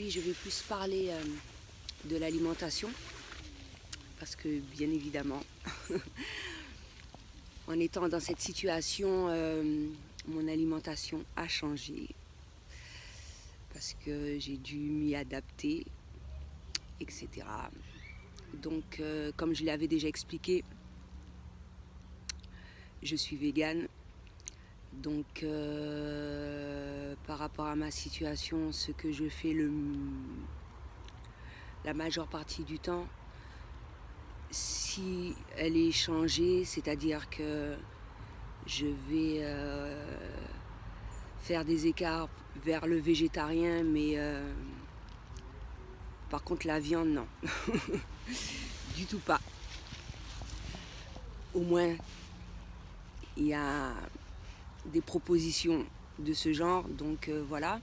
Aujourd'hui, je vais plus parler de l'alimentation parce que, bien évidemment, en étant dans cette situation, mon alimentation a changé parce que j'ai dû m'y adapter, etc. Donc, comme je l'avais déjà expliqué, je suis végane. Donc, par rapport à ma situation, ce que je fais la majeure partie du temps, si elle est changée, c'est-à-dire que je vais faire des écarts vers le végétarien, mais par contre la viande, non. Du tout pas. Au moins, il y a des propositions de ce genre, donc voilà.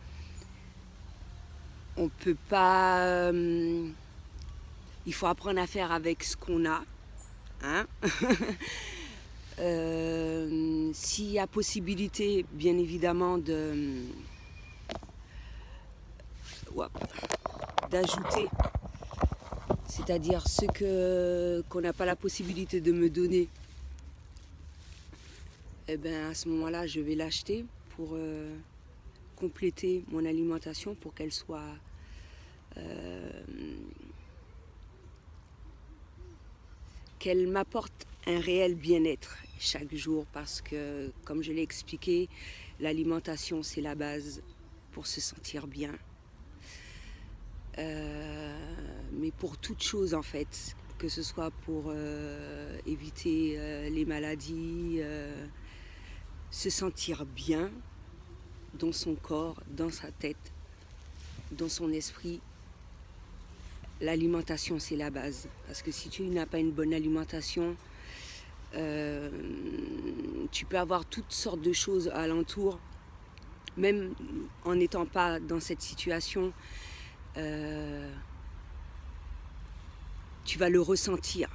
On peut pas... il faut apprendre à faire avec ce qu'on a. Hein. S'il y a possibilité, bien évidemment, d'ajouter, c'est-à-dire ce qu'on n'a pas la possibilité de me donner, eh ben, à ce moment-là, je vais l'acheter pour compléter mon alimentation, pour qu'elle soit qu'elle m'apporte un réel bien-être chaque jour, parce que, comme je l'ai expliqué, l'alimentation, c'est la base pour se sentir bien. Mais pour toute chose, en fait, que ce soit pour éviter les maladies, se sentir bien dans son corps, dans sa tête, dans son esprit, l'alimentation, c'est la base. Parce que si tu n'as pas une bonne alimentation, tu peux avoir toutes sortes de choses alentour, même en n'étant pas dans cette situation, tu vas le ressentir,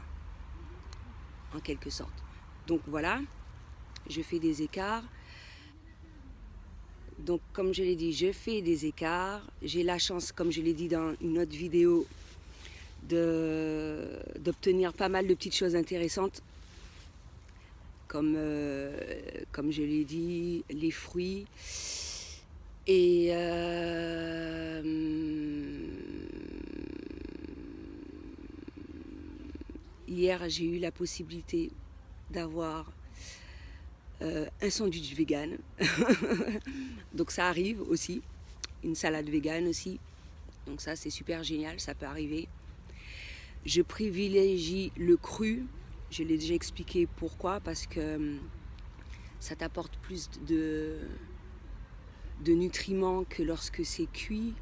en quelque sorte. Donc voilà, je fais des écarts. Donc comme je l'ai dit, je fais des écarts. J'ai la chance, comme je l'ai dit dans une autre vidéo, d'obtenir pas mal de petites choses intéressantes, comme je l'ai dit, les fruits. Et hier, j'ai eu la possibilité d'avoir un sandwich vegan. Donc ça arrive aussi, une salade vegan aussi. Donc ça, c'est super génial, ça peut arriver. Je privilégie le cru. Je l'ai déjà expliqué pourquoi, parce que ça t'apporte plus de nutriments que lorsque c'est cuit.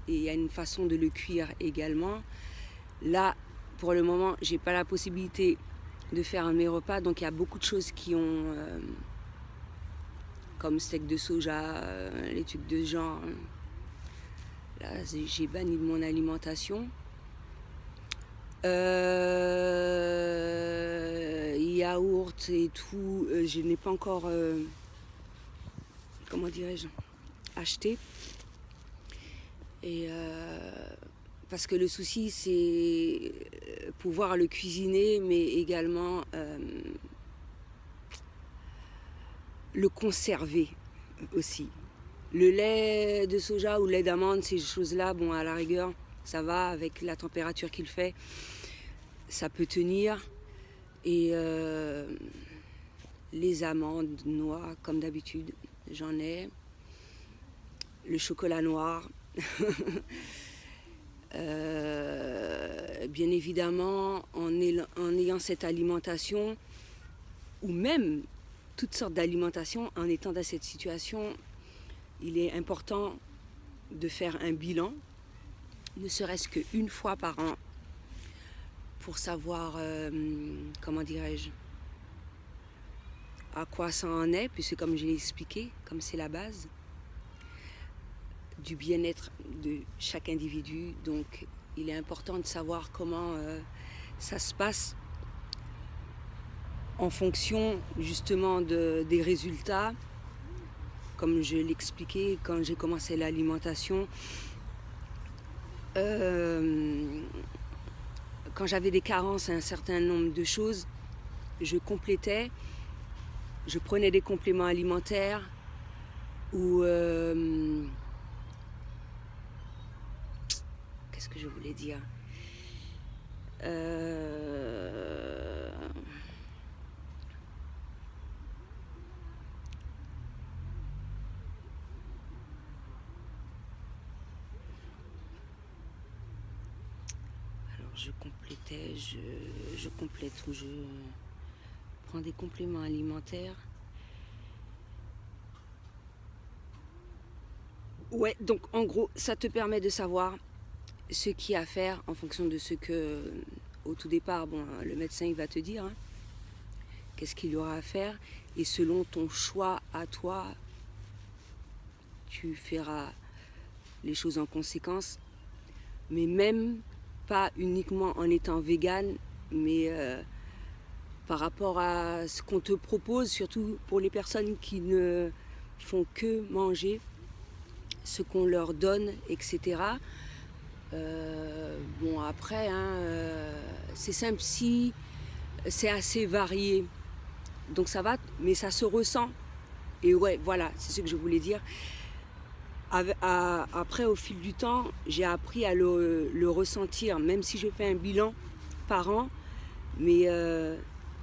Et il y a une façon de le cuire également. Là, pour le moment, j'ai pas la possibilité de faire mes repas, donc il y a beaucoup de choses qui ont, comme steak de soja, les trucs de ce genre. Là, j'ai banni de mon alimentation. Yaourt et tout, je n'ai pas encore, comment dirais-je, acheté. Et parce que le souci, c'est pouvoir le cuisiner, mais également le conserver aussi. Le lait de soja ou le lait d'amande, ces choses-là, bon, à la rigueur, ça va avec la température qu'il fait, ça peut tenir. Et les amandes, noix, comme d'habitude, j'en ai. Le chocolat noir. Bien évidemment, en ayant cette alimentation, ou même toutes sortes d'alimentations, en étant dans cette situation, il est important de faire un bilan, ne serait-ce qu'une fois par an, pour savoir, comment dirais-je, à quoi ça en est, puisque comme je l'ai expliqué, comme c'est la base du bien-être de chaque individu, donc il est important de savoir comment ça se passe en fonction justement des résultats. Comme je l'expliquais quand j'ai commencé l'alimentation, quand j'avais des carences à un certain nombre de choses, je complétais, je prenais des compléments alimentaires ou qu'est-ce que je voulais dire? Je complétais, je complète ou je prends des compléments alimentaires. Ouais, donc en gros, ça te permet de savoir ce qu'il y a à faire en fonction de ce que, au tout départ, bon, le médecin il va te dire, hein, qu'est-ce qu'il y aura à faire. Et selon ton choix à toi, tu feras les choses en conséquence. Mais même pas uniquement en étant végane, mais par rapport à ce qu'on te propose, surtout pour les personnes qui ne font que manger, ce qu'on leur donne, etc. Bon après, hein, c'est simple, si c'est assez varié, donc ça va, mais ça se ressent. Et ouais, voilà, c'est ce que je voulais dire. Après, au fil du temps, j'ai appris à le ressentir, même si je fais un bilan par an, mais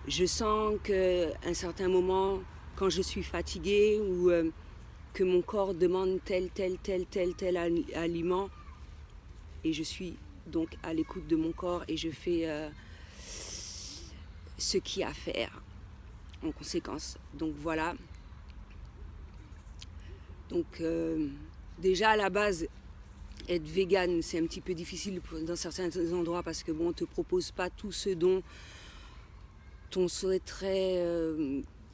je sens qu'à un certain moment, quand je suis fatiguée ou que mon corps demande tel aliment, et je suis donc à l'écoute de mon corps et je fais ce qu'il y a à faire en conséquence. Donc voilà. Donc déjà à la base, être végane, c'est un petit peu difficile dans certains endroits parce que bon, on ne te propose pas tout ce dont on souhaiterait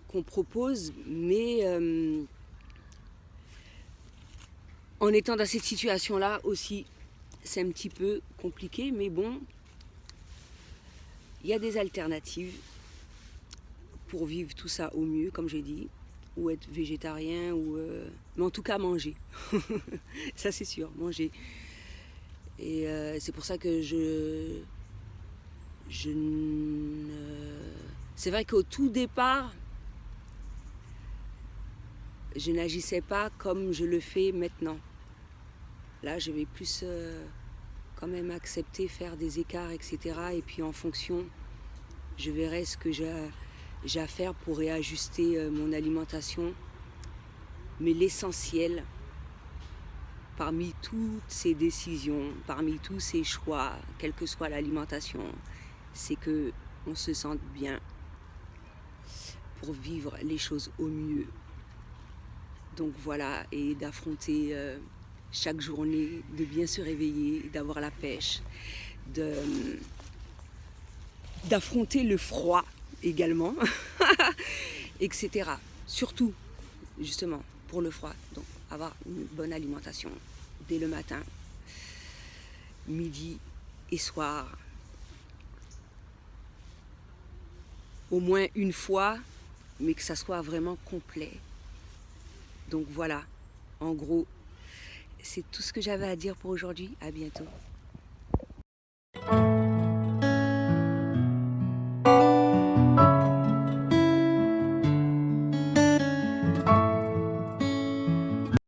qu'on propose, mais en étant dans cette situation-là aussi, c'est un petit peu compliqué, mais bon, il y a des alternatives pour vivre tout ça au mieux, comme j'ai dit, ou être végétarien, ou mais en tout cas manger. Ça c'est sûr, manger. Et c'est pour ça que c'est vrai qu'au tout départ, je n'agissais pas comme je le fais maintenant. Là, je vais plus quand même accepter, faire des écarts, etc. Et puis en fonction, je verrai ce que j'ai à faire pour réajuster mon alimentation. Mais l'essentiel, parmi toutes ces décisions, parmi tous ces choix, quelle que soit l'alimentation, c'est qu'on se sente bien pour vivre les choses au mieux. Donc voilà, et d'affronter chaque journée, de bien se réveiller, d'avoir la pêche, d'affronter le froid également, etc. Surtout, justement, pour le froid. Donc avoir une bonne alimentation dès le matin, midi et soir. Au moins une fois, mais que ça soit vraiment complet. Donc voilà, en gros, c'est tout ce que j'avais à dire pour aujourd'hui. À bientôt.